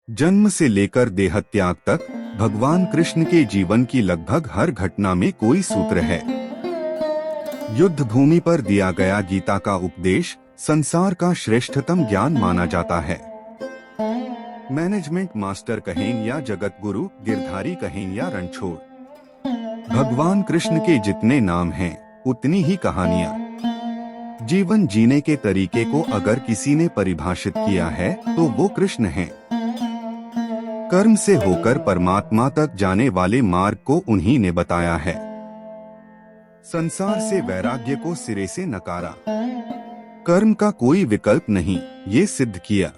जन्म से लेकर देहत्याग तक भगवान कृष्ण के जीवन की लगभग हर घटना में कोई सूत्र है। युद्ध भूमि पर दिया गया गीता का उपदेश संसार का श्रेष्ठतम ज्ञान माना जाता है। मैनेजमेंट मास्टर कहें या जगत गुरु, गिरधारी कहें या रणछोड़, भगवान कृष्ण के जितने नाम हैं उतनी ही कहानियां। जीवन जीने के तरीके को अगर किसी ने परिभाषित किया है तो वो कृष्ण हैं। कर्म से होकर परमात्मा तक जाने वाले मार्ग को उन्हीं ने बताया है। संसार से वैराग्य को सिरे से नकारा, कर्म का कोई विकल्प नहीं ये सिद्ध किया।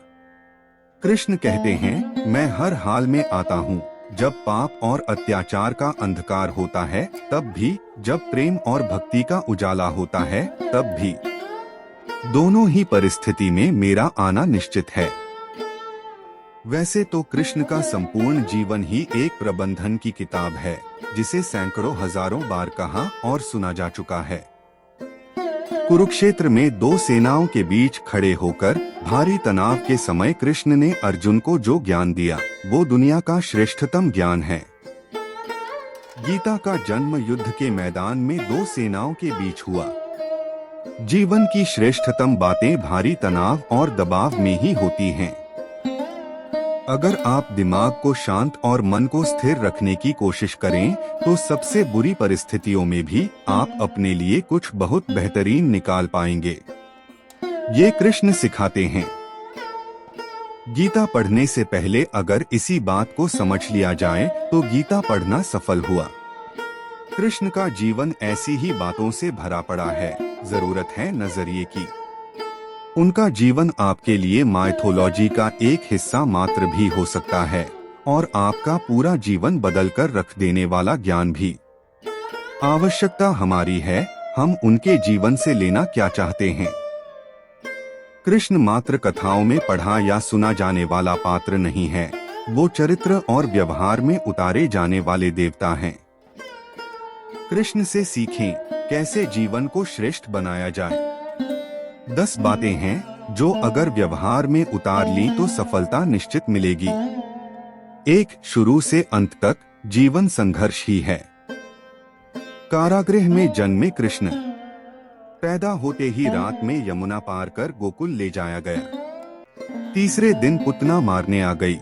कृष्ण कहते हैं, मैं हर हाल में आता हूँ, जब पाप और अत्याचार का अंधकार होता है तब भी, जब प्रेम और भक्ति का उजाला होता है तब भी। दोनों ही परिस्थिति में मेरा आना निश्चित है। वैसे तो कृष्ण का संपूर्ण जीवन ही एक प्रबंधन की किताब है, जिसे सैकड़ों हजारों बार कहा और सुना जा चुका है। कुरुक्षेत्र में दो सेनाओं के बीच खड़े होकर भारी तनाव के समय कृष्ण ने अर्जुन को जो ज्ञान दिया वो दुनिया का श्रेष्ठतम ज्ञान है। गीता का जन्म युद्ध के मैदान में दो सेनाओं के बीच हुआ। जीवन की श्रेष्ठतम बातें भारी तनाव और दबाव में ही होती हैं। अगर आप दिमाग को शांत और मन को स्थिर रखने की कोशिश करें तो सबसे बुरी परिस्थितियों में भी आप अपने लिए कुछ बहुत बेहतरीन निकाल पाएंगे। ये कृष्ण सिखाते हैं। गीता पढ़ने से पहले अगर इसी बात को समझ लिया जाए तो गीता पढ़ना सफल हुआ। कृष्ण का जीवन ऐसी ही बातों से भरा पड़ा है, जरूरत है नजरिए की। उनका जीवन आपके लिए माइथोलॉजी का एक हिस्सा मात्र भी हो सकता है और आपका पूरा जीवन बदलकर रख देने वाला ज्ञान भी। आवश्यकता हमारी है, हम उनके जीवन से लेना क्या चाहते हैं। कृष्ण मात्र कथाओं में पढ़ा या सुना जाने वाला पात्र नहीं है, वो चरित्र और व्यवहार में उतारे जाने वाले देवता हैं। कृष्ण से सीखें कैसे जीवन को श्रेष्ठ बनाया जाए। 10 बातें हैं जो अगर व्यवहार में उतार ली तो सफलता निश्चित मिलेगी। 1. शुरू से अंत तक जीवन संघर्ष ही है। कारागृह में जन्मे कृष्ण, पैदा होते ही रात में यमुना पार कर गोकुल ले जाया गया। तीसरे दिन पुतना मारने आ गई।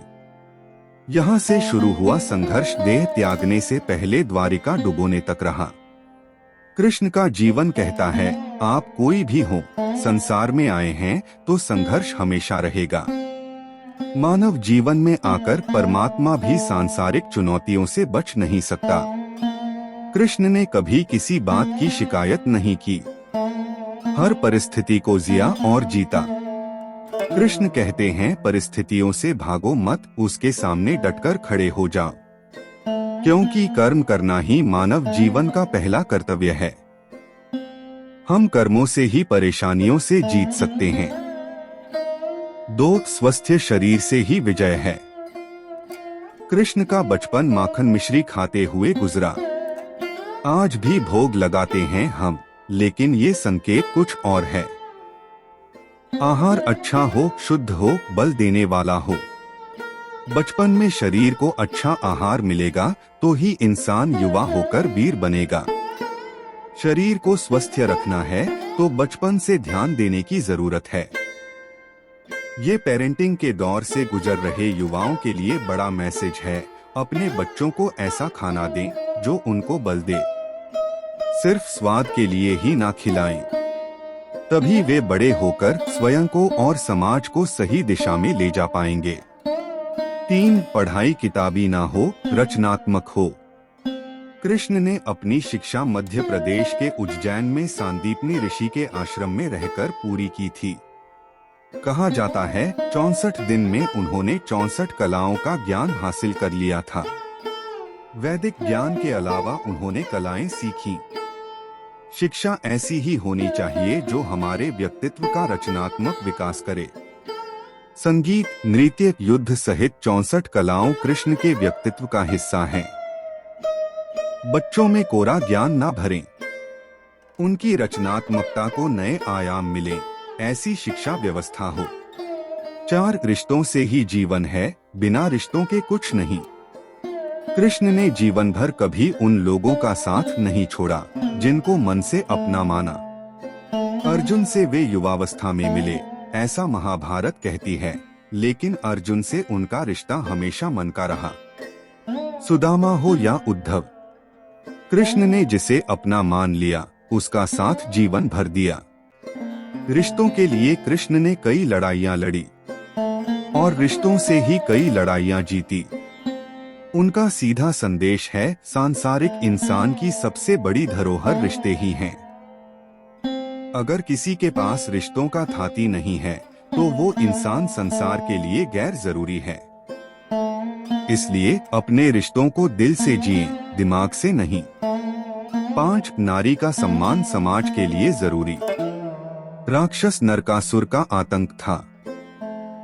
यहाँ से शुरू हुआ संघर्ष देह त्यागने से पहले द्वारिका डुबोने तक रहा। कृष्ण का जीवन कहता है, आप कोई भी हो, संसार में आए हैं तो संघर्ष हमेशा रहेगा। मानव जीवन में आकर परमात्मा भी सांसारिक चुनौतियों से बच नहीं सकता। कृष्ण ने कभी किसी बात की शिकायत नहीं की, हर परिस्थिति को जिया और जीता। कृष्ण कहते हैं, परिस्थितियों से भागो मत, उसके सामने डटकर खड़े हो जाओ, क्योंकि कर्म करना ही मानव जीवन का पहला कर्तव्य है। हम कर्मों से ही परेशानियों से जीत सकते हैं। 2. स्वस्थ शरीर से ही विजय है। कृष्ण का बचपन माखन मिश्री खाते हुए गुजरा। आज भी भोग लगाते हैं हम, लेकिन ये संकेत कुछ और है। आहार अच्छा हो, शुद्ध हो, बल देने वाला हो। बचपन में शरीर को अच्छा आहार मिलेगा तो ही इंसान युवा होकर वीर बनेगा। शरीर को स्वस्थ रखना है तो बचपन से ध्यान देने की जरूरत है। ये पेरेंटिंग के दौर से गुजर रहे युवाओं के लिए बड़ा मैसेज है। अपने बच्चों को ऐसा खाना दें जो उनको बल दे, सिर्फ स्वाद के लिए ही ना खिलाएं। तभी वे बड़े होकर स्वयं को और समाज को सही दिशा में ले जा पाएंगे। 3. पढ़ाई किताबी ना हो, रचनात्मक हो। कृष्ण ने अपनी शिक्षा मध्य प्रदेश के उज्जैन में सांदीपनी ऋषि के आश्रम में रहकर पूरी की थी। कहा जाता है 64 दिन में उन्होंने 64 कलाओं का ज्ञान हासिल कर लिया था। वैदिक ज्ञान के अलावा उन्होंने कलाएं सीखी। शिक्षा ऐसी ही होनी चाहिए जो हमारे व्यक्तित्व का रचनात्मक विकास करे। संगीत, नृत्य, युद्ध सहित 64 कलाओं कृष्ण के व्यक्तित्व का हिस्सा हैं। बच्चों में कोरा ज्ञान ना भरें, उनकी रचनात्मकता को नए आयाम मिले, ऐसी शिक्षा व्यवस्था हो। 4. रिश्तों से ही जीवन है, बिना रिश्तों के कुछ नहीं। कृष्ण ने जीवन भर कभी उन लोगों का साथ नहीं छोड़ा जिनको मन से अपना माना। अर्जुन से वे युवावस्था में मिले, ऐसा महाभारत कहती है, लेकिन अर्जुन से उनका रिश्ता हमेशा मन का रहा। सुदामा हो या उद्धव, कृष्ण ने जिसे अपना मान लिया उसका साथ जीवन भर दिया। रिश्तों के लिए कृष्ण ने कई लड़ाइयां लड़ी और रिश्तों से ही कई लड़ाइयां जीती। उनका सीधा संदेश है, सांसारिक इंसान की सबसे बड़ी धरोहर रिश्ते ही हैं। अगर किसी के पास रिश्तों का थाती नहीं है तो वो इंसान संसार के लिए गैर जरूरी है। इसलिए अपने रिश्तों को दिल से जिएं, दिमाग से नहीं। 5 नारी का सम्मान समाज के लिए जरूरी। राक्षस नरकासुर का आतंक था।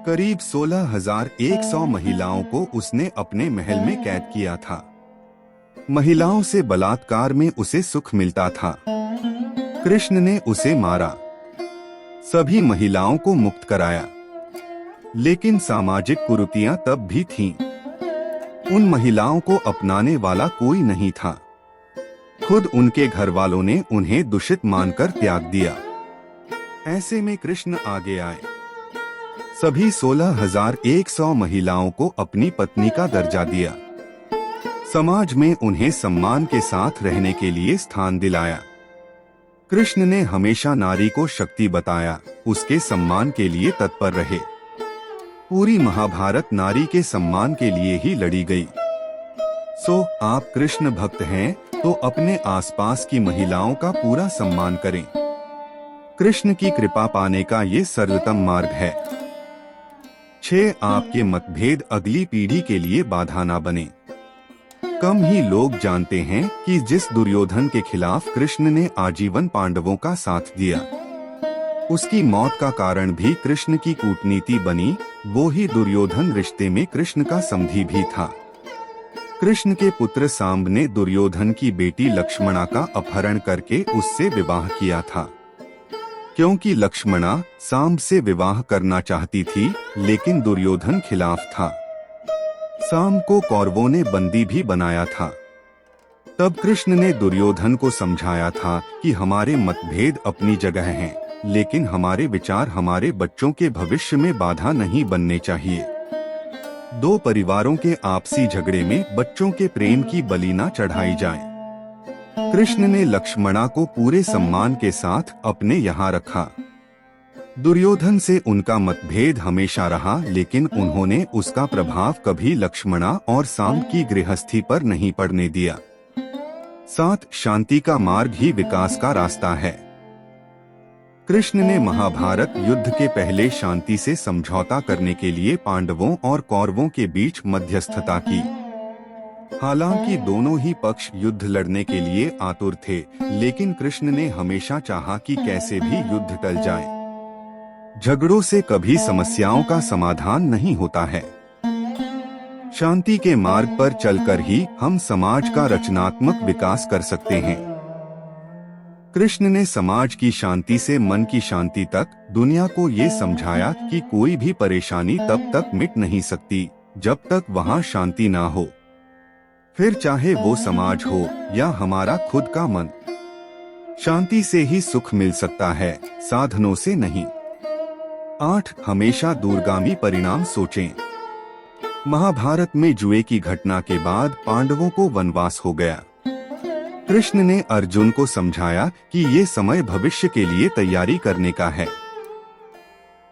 करीब 16,100 महिलाओं को उसने अपने महल में कैद किया था। महिलाओं से बलात्कार में उसे सुख मिलता था। कृष्ण ने उसे मारा, सभी महिलाओं को मुक्त कराया। लेकिन सामाजिक कुरीतियां तब भी थीं। उन महिलाओं को अपनाने वाला कोई नहीं था। खुद उनके घर वालों ने उन्हें दूषित मानकर त्याग दिया। ऐसे में कृष्ण आगे आए। सभी 16,100 महिलाओं को अपनी पत्नी का दर्जा दिया। समाज में उन्हें सम्मान के साथ रहने के लिए स्थान दिलाया। कृष्ण ने हमेशा नारी को शक्ति बताया, उसके सम्मान के लिए तत्पर रहे। पूरी महाभारत नारी के सम्मान के लिए ही लड़ी गई। आप कृष्ण भक्त हैं तो अपने आसपास की महिलाओं का पूरा सम्मान करें। कृष्ण की कृपा पाने का ये सरलतम मार्ग है। 6 आपके मतभेद अगली पीढ़ी के लिए बाधा ना बने। कम ही लोग जानते हैं कि जिस दुर्योधन के खिलाफ कृष्ण ने आजीवन पांडवों का साथ दिया, उसकी मौत का कारण भी कृष्ण की कूटनीति बनी। वो ही दुर्योधन रिश्ते में कृष्ण का समधी भी था। कृष्ण के पुत्र सांब ने दुर्योधन की बेटी लक्ष्मणा का अपहरण करके उससे विवाह किया था। क्योंकि लक्ष्मणा सांब से विवाह करना चाहती थी, लेकिन दुर्योधन खिलाफ था। सांब को कौरवों ने बंदी भी बनाया था। तब कृष्ण ने दुर्योधन को समझाया था कि हमारे मतभेद अपनी जगह हैं, लेकिन हमारे विचार हमारे बच्चों के भविष्य में बाधा नहीं बनने चाहिए। 2 परिवारों के आपसी झगड़े में बच्चों के प्रेम की बलि न चढ़ाई जाए। कृष्ण ने लक्ष्मणा को पूरे सम्मान के साथ अपने यहाँ रखा। दुर्योधन से उनका मतभेद हमेशा रहा, लेकिन उन्होंने उसका प्रभाव कभी लक्ष्मणा और सांब की गृहस्थी पर नहीं पड़ने दिया। शांति का मार्ग ही विकास का रास्ता है। कृष्ण ने महाभारत युद्ध के पहले शांति से समझौता करने के लिए पांडवों और कौरवों के बीच मध्यस्थता की। हालांकि दोनों ही पक्ष युद्ध लड़ने के लिए आतुर थे, लेकिन कृष्ण ने हमेशा चाहा कि कैसे भी युद्ध टल जाए। झगड़ों से कभी समस्याओं का समाधान नहीं होता है। शांति के मार्ग पर चलकर ही हम समाज का रचनात्मक विकास कर सकते हैं। कृष्ण ने समाज की शांति से मन की शांति तक दुनिया को ये समझाया कि कोई भी परेशानी तब तक मिट नहीं सकती जब तक वहाँ शांति ना हो। फिर चाहे वो समाज हो या हमारा खुद का मन, शांति से ही सुख मिल सकता है, साधनों से नहीं। 8 हमेशा दूरगामी परिणाम सोचें। महाभारत में जुए की घटना के बाद पांडवों को वनवास हो गया। कृष्ण ने अर्जुन को समझाया कि ये समय भविष्य के लिए तैयारी करने का है।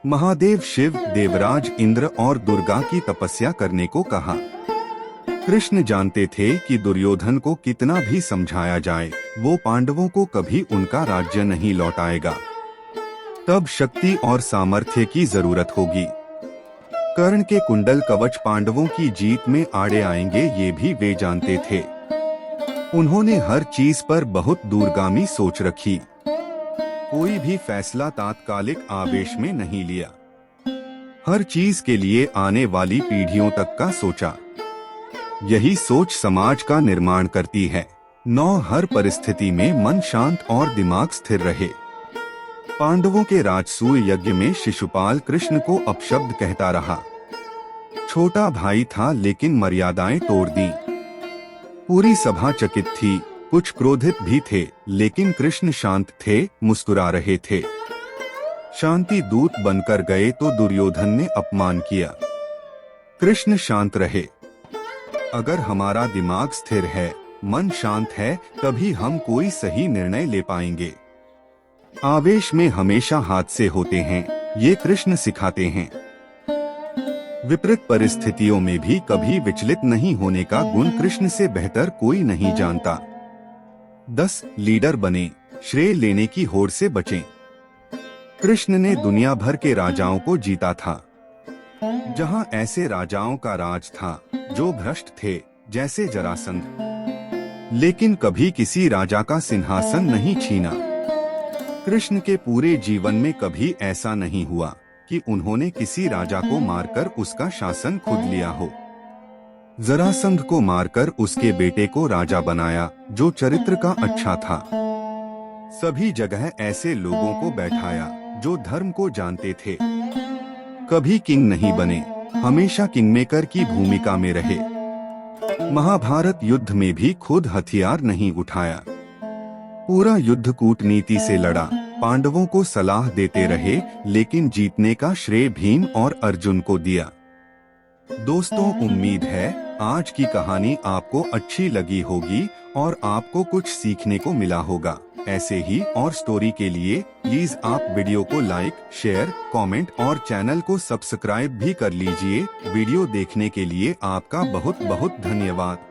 महादेव शिव, देवराज इंद्र और दुर्गा की तपस्या करने को कहा। कृष्ण जानते थे कि दुर्योधन को कितना भी समझाया जाए, वो पांडवों को कभी उनका राज्य नहीं लौटाएगा। तब शक्ति और सामर्थ्य की जरूरत होगी। कर्ण के कुंडल कवच पांडवों की जीत में आड़े आएंगे, ये भी वे जानते थे। उन्होंने हर चीज पर बहुत दूरगामी सोच रखी। कोई भी फैसला तात्कालिक आवेश में नहीं लिया। हर चीज के लिए आने वाली पीढ़ियों तक का सोचा। यही सोच समाज का निर्माण करती है। 9 हर परिस्थिति में मन शांत और दिमाग स्थिर रहे। पांडवों के राजसूय यज्ञ में शिशुपाल कृष्ण को अपशब्द कहता रहा। छोटा भाई था लेकिन मर्यादाएं तोड़ दी। पूरी सभा चकित थी, कुछ क्रोधित भी थे, लेकिन कृष्ण शांत थे, मुस्कुरा रहे थे। शांति दूत बनकर गए तो दुर्योधन ने अपमान किया। कृष्ण शांत रहे। अगर हमारा दिमाग स्थिर है, मन शांत है, तभी हम कोई सही निर्णय ले पाएंगे। आवेश में हमेशा हादसे होते हैं, ये कृष्ण सिखाते हैं। विपरीत परिस्थितियों में भी कभी विचलित नहीं होने का गुण कृष्ण से बेहतर कोई नहीं जानता। 10 लीडर बने, श्रेय लेने की होड़ से बचें। कृष्ण ने दुनिया भर के राजाओं को जीता था। जहां ऐसे राजाओं का राज था जो भ्रष्ट थे, जैसे जरासंध, लेकिन कभी किसी राजा का सिंहासन नहीं छीना। कृष्ण के पूरे जीवन में कभी ऐसा नहीं हुआ कि उन्होंने किसी राजा को मारकर उसका शासन खुद लिया हो। जरासंध को मारकर उसके बेटे को राजा बनाया, जो चरित्र का अच्छा था। सभी जगह ऐसे लोगों को बैठाया जो धर्म को जानते थे। कभी किंग नहीं बने, हमेशा किंगमेकर की भूमिका में रहे। महाभारत युद्ध में भी खुद हथियार नहीं उठाया, पूरा युद्ध कूटनीति से लड़ा। पांडवों को सलाह देते रहे, लेकिन जीतने का श्रेय भीम और अर्जुन को दिया। दोस्तों, उम्मीद है आज की कहानी आपको अच्छी लगी होगी और आपको कुछ सीखने को मिला होगा। ऐसे ही और स्टोरी के लिए प्लीज आप वीडियो को लाइक, शेयर, कमेंट और चैनल को सब्सक्राइब भी कर लीजिए। वीडियो देखने के लिए आपका बहुत बहुत धन्यवाद।